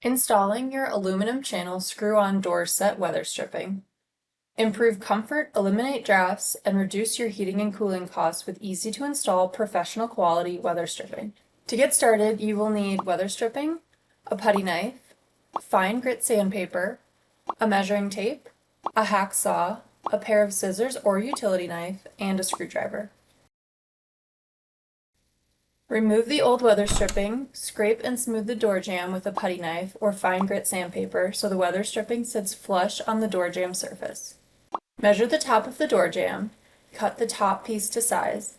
Installing your aluminum channel screw-on door set weather stripping. Improve comfort, eliminate drafts, and reduce your heating and cooling costs with easy-to-install, professional-quality weather stripping. To get started, you will need weather stripping, a putty knife, fine grit sandpaper, a measuring tape, a hacksaw, a pair of scissors or utility knife, and a screwdriver. Remove the old weather stripping, scrape and smooth the door jamb with a putty knife or fine grit sandpaper so the weather stripping sits flush on the door jamb surface. Measure the top of the door jamb, cut the top piece to size.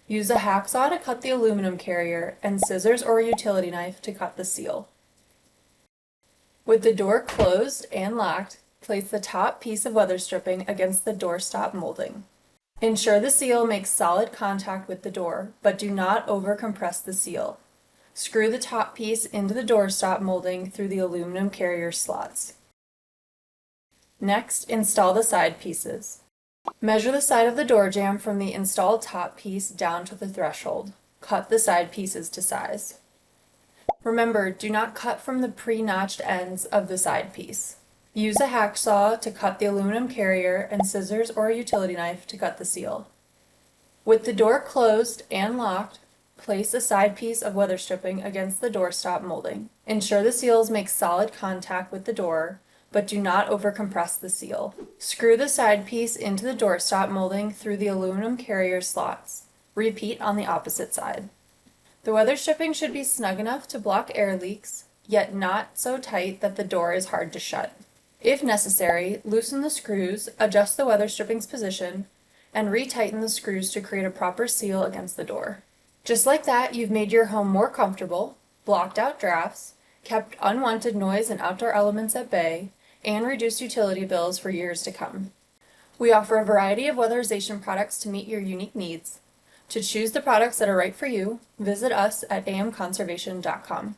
Use a hacksaw to cut the aluminum carrier and scissors or a utility knife to cut the seal. With the door closed and locked, place the top piece of weather stripping against the doorstop molding. Ensure the seal makes solid contact with the door, but do not over-compress the seal. Screw the top piece into the doorstop molding through the aluminum carrier slots. Next, install the side pieces. Measure the side of the door jamb from the installed top piece down to the threshold. Cut the side pieces to size. Remember, do not cut from the pre-notched ends of the side piece. Use a hacksaw to cut the aluminum carrier and scissors or a utility knife to cut the seal. With the door closed and locked, place a side piece of weather stripping against the doorstop molding. Ensure the seals make solid contact with the door, but do not overcompress the seal. Screw the side piece into the doorstop molding through the aluminum carrier slots. Repeat on the opposite side. The weather stripping should be snug enough to block air leaks, yet not so tight that the door is hard to shut. If necessary, loosen the screws, adjust the weather stripping's position, and retighten the screws to create a proper seal against the door. Just like that, you've made your home more comfortable, blocked out drafts, kept unwanted noise and outdoor elements at bay, and reduced utility bills for years to come. We offer a variety of weatherization products to meet your unique needs. To choose the products that are right for you, visit us at amconservation.com.